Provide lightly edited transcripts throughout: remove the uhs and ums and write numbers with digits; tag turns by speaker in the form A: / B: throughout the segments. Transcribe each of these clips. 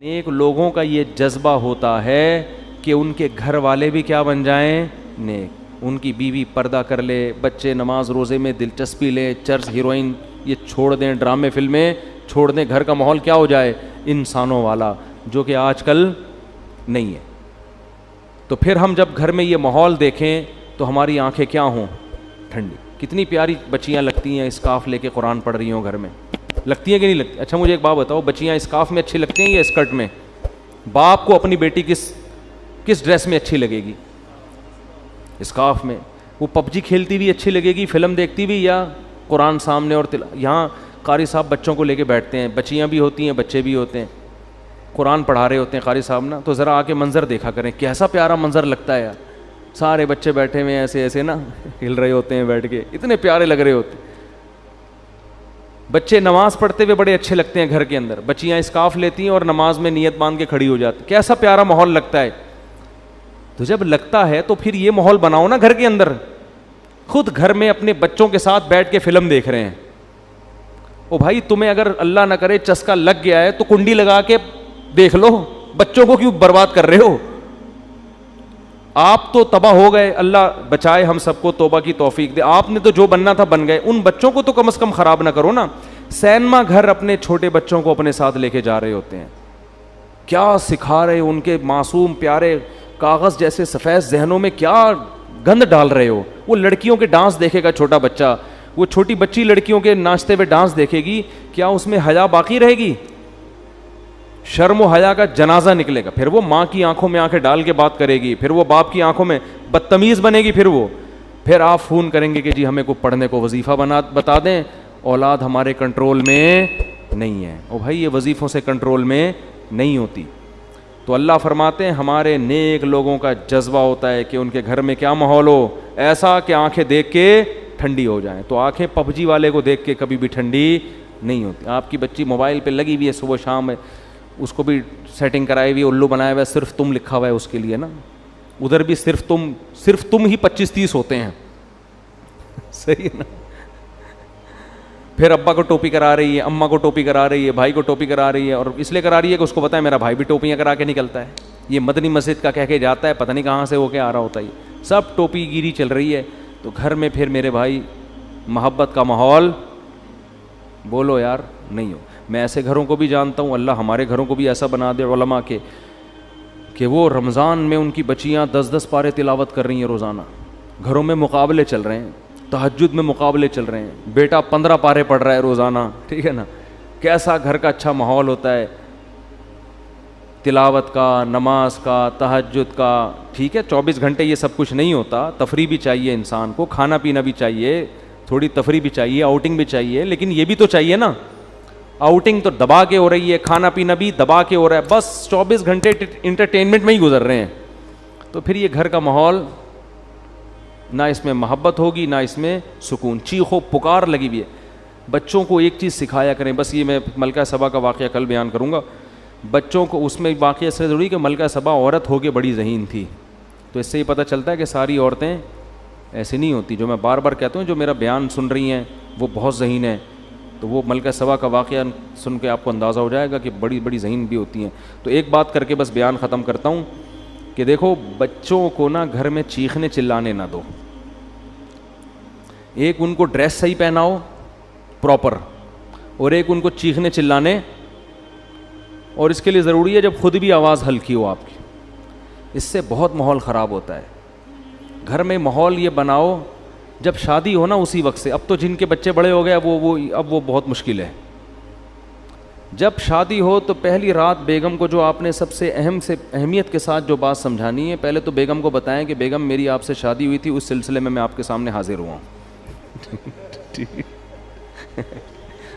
A: نیک لوگوں کا یہ جذبہ ہوتا ہے کہ ان کے گھر والے بھی کیا بن جائیں؟ نیک. ان کی بیوی پردہ کر لے, بچے نماز روزے میں دلچسپی لیں, چرس ہیروئن یہ چھوڑ دیں, ڈرامے فلمیں چھوڑ دیں, گھر کا ماحول کیا ہو جائے؟ انسانوں والا, جو کہ آج کل نہیں ہے. تو پھر ہم جب گھر میں یہ ماحول دیکھیں تو ہماری آنکھیں کیا ہوں؟ ٹھنڈی. کتنی پیاری بچیاں لگتی ہیں اسکارف لے کے قرآن پڑھ رہی ہوں گھر میں, لگتی ہیں کہ نہیں لگتی؟ اچھا مجھے ایک بات بتاؤ, بچیاں اسکارف میں اچھی لگتی ہیں یا اسکرٹ میں؟ باپ کو اپنی بیٹی کس ڈریس میں اچھی لگے گی؟ اسکارف میں. وہ پب جی کھیلتی ہوئی اچھی لگے گی, فلم دیکھتی ہوئی, یا قرآن سامنے اور یہاں قاری صاحب بچوں کو لے کے بیٹھتے ہیں, بچیاں بھی ہوتی ہیں بچے بھی ہوتے ہیں, قرآن پڑھا رہے ہوتے ہیں قاری صاحب نا, تو ذرا آ کے منظر دیکھا کریں, کیسا پیارا منظر لگتا ہے یار. سارے بچے بیٹھے ہوئے ایسے ایسے نا ہل رہے ہوتے ہیں بیٹھ کے, اتنے پیارے لگ رہے ہوتے ہیں. بچے نماز پڑھتے ہوئے بڑے اچھے لگتے ہیں گھر کے اندر, بچیاں اسکارف لیتی ہیں اور نماز میں نیت باندھ کے کھڑی ہو جاتی, کیسا پیارا ماحول لگتا ہے. تو جب لگتا ہے تو پھر یہ ماحول بناؤ نا گھر کے اندر. خود گھر میں اپنے بچوں کے ساتھ بیٹھ کے فلم دیکھ رہے ہیں, او بھائی تمہیں اگر اللہ نہ کرے چسکا لگ گیا ہے تو کنڈی لگا کے دیکھ لو, بچوں کو کیوں برباد کر رہے ہو؟ آپ تو تباہ ہو گئے, اللہ بچائے ہم سب کو, توبہ کی توفیق دے. آپ نے تو جو بننا تھا بن گئے, ان بچوں کو تو کم از کم خراب نہ کرو نا. سینما گھر اپنے چھوٹے بچوں کو اپنے ساتھ لے کے جا رہے ہوتے ہیں, کیا سکھا رہے ہو ان کے معصوم پیارے کاغذ جیسے سفید ذہنوں میں, کیا گند ڈال رہے ہو. وہ لڑکیوں کے ڈانس دیکھے گا چھوٹا بچہ, وہ چھوٹی بچی لڑکیوں کے ناچتے ہوئے ڈانس دیکھے گی, کیا اس میں حیا باقی رہے گی؟ شرم و حیا کا جنازہ نکلے گا. پھر وہ ماں کی آنکھوں میں آنکھیں ڈال کے بات کرے گی, پھر وہ باپ کی آنکھوں میں بدتمیز بنے گی, پھر آپ فون کریں گے کہ جی ہمیں کو پڑھنے کو وظیفہ بتا دیں. اولاد ہمارے کنٹرول میں نہیں ہے. او بھائی یہ وظیفوں سے کنٹرول میں نہیں ہوتی. تو اللہ فرماتے ہیں ہمارے نیک لوگوں کا جذبہ ہوتا ہے کہ ان کے گھر میں کیا ماحول ہو, ایسا کہ آنکھیں دیکھ کے ٹھنڈی ہو جائیں. تو آنکھیں پب جی والے کو دیکھ کے کبھی بھی ٹھنڈی نہیں ہوتی. آپ کی بچی موبائل پہ لگی ہوئی ہے صبح شام ہے, اس کو بھی سیٹنگ کرائی ہوئی ہے, الو بنایا ہوا ہے, صرف تم لکھا ہوا ہے اس کے لیے نا, ادھر بھی صرف تم ہی 25-30 ہوتے ہیں. صحیح ہے نا. پھر ابا کو ٹوپی کرا رہی ہے, اماں کو ٹوپی کرا رہی ہے, بھائی کو ٹوپی کرا رہی ہے, اور اس لیے کرا رہی ہے کہ اس کو پتا ہے میرا بھائی بھی ٹوپیاں کرا کے نکلتا ہے, یہ مدنی مسجد کا کہہ کے جاتا ہے, پتہ نہیں کہاں سے ہو کے آ رہا ہوتا ہے. سب ٹوپی گیری چل رہی ہے. تو گھر میں پھر میرے بھائی محبت کا ماحول بولو یار نہیں ہو. میں ایسے گھروں کو بھی جانتا ہوں, اللہ ہمارے گھروں کو بھی ایسا بنا دے علماء کے کہ وہ رمضان میں ان کی بچیاں 10-10 پارے تلاوت کر رہی ہیں روزانہ, گھروں میں مقابلے چل رہے ہیں, تہجد میں مقابلے چل رہے ہیں, بیٹا 15 پارے پڑھ رہا ہے روزانہ. ٹھیک ہے نا, کیسا گھر کا اچھا ماحول ہوتا ہے تلاوت کا, نماز کا, تہجد کا. ٹھیک ہے 24 گھنٹے یہ سب کچھ نہیں ہوتا, تفریح بھی چاہیے انسان کو, کھانا پینا بھی چاہیے, تھوڑی تفریح بھی چاہیے, آؤٹنگ بھی چاہیے, لیکن یہ بھی تو چاہیے نا. آؤٹنگ تو دبا کے ہو رہی ہے, کھانا پینا بھی دبا کے ہو رہا ہے, بس 24 گھنٹے انٹرٹینمنٹ میں ہی گزر رہے ہیں. تو پھر یہ گھر کا ماحول نہ اس میں محبت ہوگی نہ اس میں سکون. چیخو پکار لگی ہوئی ہے. بچوں کو ایک چیز سکھایا کریں, بس یہ میں ملکہ سبا کا واقعہ کل بیان کروں گا. بچوں کو اس میں واقعہ سے ضروری کہ ملکہ سبا عورت ہو کے بڑی ذہین تھی, تو اس سے یہ پتہ چلتا ہے کہ ساری عورتیں ایسی نہیں ہوتی. جو میں بار بار کہتا ہوں, جو میرا بیان سن رہی ہیں وہ بہت ذہین ہیں, تو وہ ملکہ سبا کا واقعہ سن کے آپ کو اندازہ ہو جائے گا کہ بڑی بڑی ذہین بھی ہوتی ہیں. تو ایک بات کر کے بس بیان ختم کرتا ہوں کہ دیکھو بچوں کو نا گھر میں چیخنے چلانے نہ دو. ایک ان کو ڈریس صحیح پہناؤ پراپر, اور ایک ان کو چیخنے چلانے, اور اس کے لیے ضروری ہے جب خود بھی آواز ہلکی ہو آپ کی, اس سے بہت ماحول خراب ہوتا ہے. گھر میں ماحول یہ بناؤ جب شادی ہو نا اسی وقت سے. اب تو جن کے بچے بڑے ہو گئے اب وہ بہت مشکل ہے. جب شادی ہو تو پہلی رات بیگم کو جو آپ نے سب سے اہمیت کے ساتھ جو بات سمجھانی ہے, پہلے تو بیگم کو بتائیں کہ بیگم میری آپ سے شادی ہوئی تھی, اس سلسلے میں آپ کے سامنے حاضر ہوا ہوں.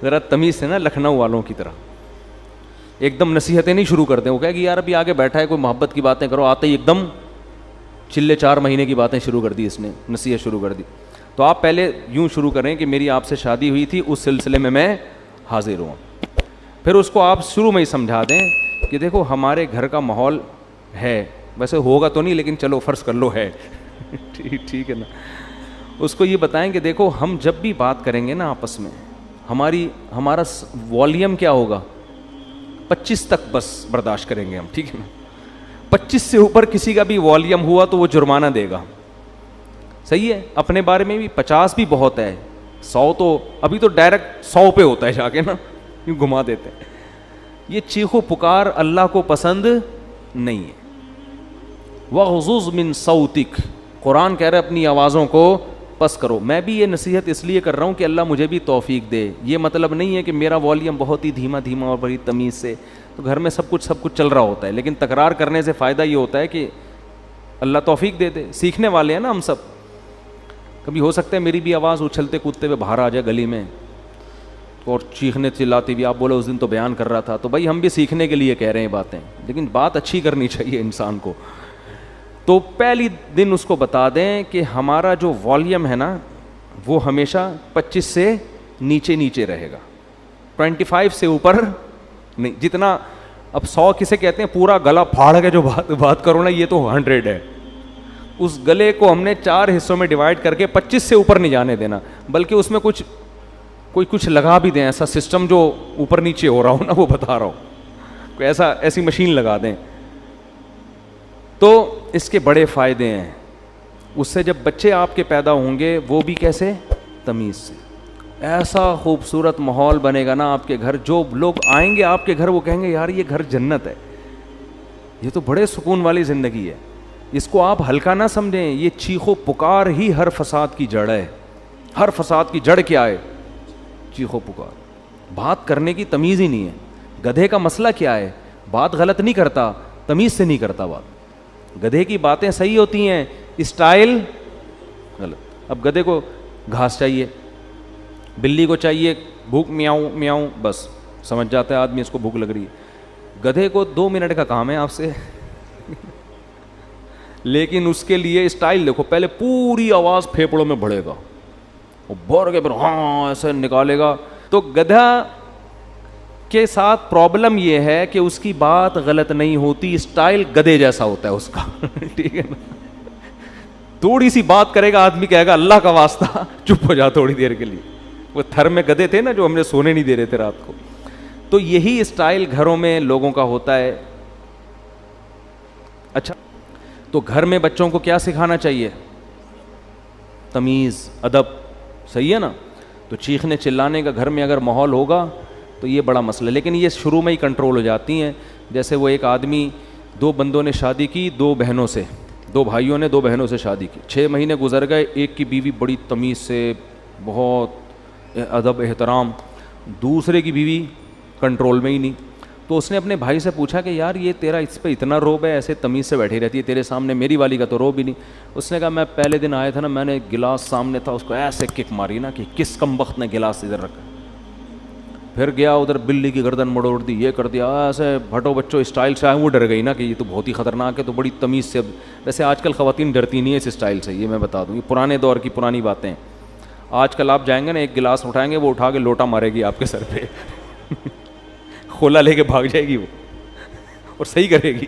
A: ذرا تمیز سے نا, لکھنؤ والوں کی طرح ایک دم نصیحتیں نہیں شروع کرتے. وہ کہے کہ یار ابھی آگے بیٹھا ہے, کوئی محبت کی باتیں کرو, آتے ہی ایک دم چلے 4 مہینے کی باتیں شروع کر دی, اس نے نصیحت شروع کر دی. تو آپ پہلے یوں شروع کریں کہ میری آپ سے شادی ہوئی تھی, اس سلسلے میں حاضر ہوں. پھر اس کو آپ شروع میں ہی سمجھا دیں کہ دیکھو ہمارے گھر کا ماحول ہے, ویسے ہوگا تو نہیں لیکن چلو فرض کر لو ہے. ٹھیک ہے نا. اس کو یہ بتائیں کہ دیکھو ہم جب بھی بات کریں گے نا آپس میں, ہمارا والیوم کیا ہوگا, 25 تک بس برداشت کریں گے ہم, ٹھیک ہے نا. 25 سے اوپر کسی کا بھی والیوم ہوا تو وہ جرمانہ دے گا, صحیح ہے. اپنے بارے میں بھی 50 بھی بہت ہے, 100 تو ابھی تو ڈائریکٹ 100 پہ ہوتا ہے جا کے نا, یوں گھما دیتے ہیں. یہ چیخو پکار اللہ کو پسند نہیں ہے. وَغْضُضْ مِن صَوْتِكَ, قرآن کہہ رہا ہے اپنی آوازوں کو پس کرو. میں بھی یہ نصیحت اس لیے کر رہا ہوں کہ اللہ مجھے بھی توفیق دے. یہ مطلب نہیں ہے کہ میرا والیوم بہت ہی دھیما دھیما اور بڑی تمیز سے, تو گھر میں سب کچھ چل رہا ہوتا ہے, لیکن تکرار کرنے سے فائدہ یہ ہوتا ہے کہ اللہ توفیق دے دے. سیکھنے والے ہیں نا ہم سب. کبھی ہو سکتا ہے میری بھی آواز اچھلتے کودتے ہوئے باہر آ جائے گلی میں اور چیخنے چلاتی بھی, آپ بولے اس دن تو بیان کر رہا تھا, تو بھائی ہم بھی سیکھنے کے لیے کہہ رہے ہیں باتیں, لیکن بات اچھی کرنی چاہیے انسان کو. تو پہلی دن اس کو بتا دیں کہ ہمارا جو والیوم ہے نا وہ ہمیشہ 25 سے نیچے رہے گا, 25 سے اوپر نہیں. جتنا اب 100 کسے کہتے ہیں پورا گلا پھاڑ کے جو بات کرو نا, یہ تو 100 ہے. اس گلے کو ہم نے 4 حصوں میں ڈیوائڈ کر کے 25 سے اوپر نہیں جانے دینا, بلکہ اس میں کچھ لگا بھی دیں, ایسا سسٹم جو اوپر نیچے ہو رہا ہو نا, وہ بتا رہا ہوں, کوئی ایسی مشین لگا دیں. تو اس کے بڑے فائدے ہیں. اس سے جب بچے آپ کے پیدا ہوں گے وہ بھی کیسے, تمیز سے. ایسا خوبصورت ماحول بنے گا نا آپ کے گھر, جو لوگ آئیں گے آپ کے گھر وہ کہیں گے یار یہ گھر جنت ہے, یہ تو بڑے سکون والی زندگی ہے. اس کو آپ ہلکا نہ سمجھیں, یہ چیخو پکار ہی ہر فساد کی جڑ ہے. ہر فساد کی جڑ کیا ہے, چیخو پکار. بات کرنے کی تمیز ہی نہیں ہے. گدھے کا مسئلہ کیا ہے, بات غلط نہیں کرتا, تمیز سے نہیں کرتا بات. گدھے کی باتیں صحیح ہوتی ہیں, اسٹائل غلط. اب گدھے کو گھاس چاہیے, بلی کو چاہیے بھوک میاؤں میاؤں, بس سمجھ جاتا ہے آدمی اس کو بھوک لگ رہی ہے. گدھے کو 2 منٹ کا کام ہے آپ سے لیکن اس کے لیے اسٹائل دیکھو, پہلے پوری آواز پھیپڑوں میں بڑھے گا, وہ بھر کے پھر ہاں ایسے نکالے گا. تو گدھا کے ساتھ پرابلم یہ ہے کہ اس کی بات غلط نہیں ہوتی, اسٹائل گدھے جیسا ہوتا ہے اس کا ٹھیک ہے نا. تھوڑی سی بات کرے گا آدمی کہے گا اللہ کا واسطہ چپ ہو جا تھوڑی دیر کے لیے. وہ تھر میں گدھے تھے نا جو ہم نے سونے نہیں دے رہے تھے رات کو. تو یہی اسٹائل گھروں میں لوگوں کا ہوتا ہے. اچھا, تو گھر میں بچوں کو کیا سکھانا چاہیے, تمیز, ادب, صحیح ہے نا. تو چیخنے چلانے کا گھر میں اگر ماحول ہوگا تو یہ بڑا مسئلہ ہے, لیکن یہ شروع میں ہی کنٹرول ہو جاتی ہیں. جیسے وہ ایک آدمی, 2 بندوں نے شادی کی 2 بہنوں سے, 2 بھائیوں نے 2 بہنوں سے شادی کی. 6 مہینے گزر گئے, ایک کی بیوی بڑی تمیز سے, بہت ادب احترام, دوسرے کی بیوی کنٹرول میں ہی نہیں. تو اس نے اپنے بھائی سے پوچھا کہ یار یہ تیرا اس پہ اتنا روب ہے, ایسے تمیز سے بیٹھی رہتی ہے تیرے سامنے, میری والی کا تو روب ہی نہیں. اس نے کہا میں پہلے دن آیا تھا نا, میں نے گلاس سامنے تھا اس کو ایسے کک ماری نا کہ کس کم وقت نے گلاس ادھر رکھا, پھر گیا ادھر بلی کی گردن مڑوڑ دی, یہ کر دیا, ایسے بھٹو بچوں اسٹائل سے آئے. وہ ڈر گئی نا کہ یہ تو بہت ہی خطرناک ہے, تو بڑی تمیز سے. ویسے آج کل خواتین ڈرتی نہیں ہے اس اسٹائل سے, یہ میں بتا دوں, یہ پرانے دور کی پرانی باتیں. آج کل آپ جائیں گے نا, ایک گلاس اٹھائیں گے, وہ اٹھا کے لوٹا مارے گی آپ کے سر پہ کھولا لے کے بھاگ جائے گی وہ, اور صحیح کرے گی.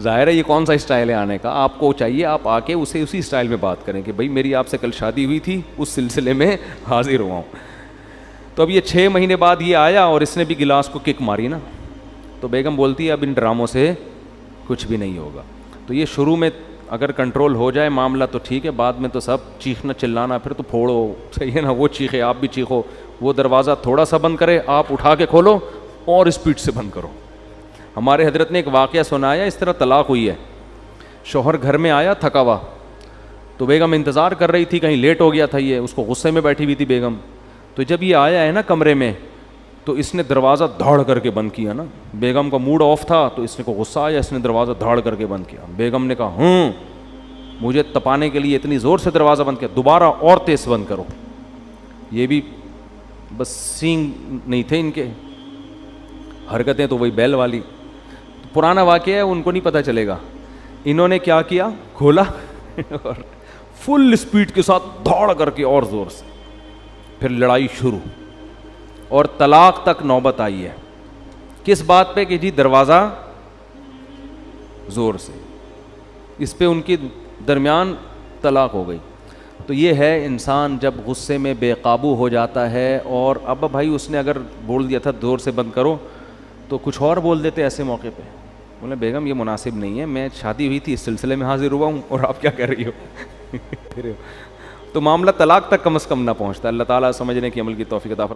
A: ظاہر ہے یہ کون سا اسٹائل ہے آنے کا. آپ کو چاہیے آپ آ کے اسے اسی اسٹائل میں بات کریں کہ بھائی میری آپ سے کل شادی ہوئی تھی, اس سلسلے میں حاضر ہوا ہوں. تو اب یہ 6 مہینے بعد یہ آیا اور اس نے بھی گلاس کو کک ماری نا, تو بیگم بولتی ہے اب ان ڈراموں سے کچھ بھی نہیں ہوگا. تو یہ شروع میں اگر کنٹرول ہو جائے معاملہ تو ٹھیک ہے, بعد میں تو سب چیخنا چلانا, پھر تو پھوڑو, صحیح ہے نا. وہ چیخے آپ بھی چیخو, وہ دروازہ تھوڑا سا بند کرے آپ اٹھا کے کھولو اور اسپیڈ سے بند کرو. ہمارے حضرت نے ایک واقعہ سنایا, اس طرح طلاق ہوئی ہے. شوہر گھر میں آیا تھکا ہوا, تو بیگم انتظار کر رہی تھی, کہیں لیٹ ہو گیا تھا, یہ اس کو غصے میں بیٹھی ہوئی تھی بیگم. تو جب یہ آیا ہے نا کمرے میں, تو اس نے دروازہ دھاڑ کر کے بند کیا نا. بیگم کا موڈ آف تھا تو اس نے کو غصہ آیا, اس نے دروازہ دھاڑ کر کے بند کیا. بیگم نے کہا مجھے تپانے کے لیے اتنی زور سے دروازہ بند کیا, دوبارہ اور تیز بند کرو. یہ بھی بس سینگ نہیں تھے ان کے, حرکتیں تو وہی بیل والی. پرانا واقعہ ہے, ان کو نہیں پتہ چلے گا. انہوں نے کیا کیا, کھولا اور فل اسپیڈ کے ساتھ دھاڑ کر کے اور زور سے, پھر لڑائی شروع, اور طلاق تک نوبت آئی ہے. کس بات پہ کہ جی دروازہ زور سے, اس پہ ان کی درمیان طلاق ہو گئی. تو یہ ہے انسان جب غصے میں بے قابو ہو جاتا ہے, اور اب بھائی اس نے اگر بول دیا تھا زور سے بند کرو, تو کچھ اور بول دیتے ایسے موقع پہ. بولے بیگم یہ مناسب نہیں ہے, میں شادی ہوئی تھی اس سلسلے میں حاضر ہوا ہوں اور آپ کیا کر رہی ہو. تو معاملہ طلاق تک کم از کم نہ پہنچتا. اللہ تعالیٰ سمجھنے کی عمل کی توفیق عطا فرمائے.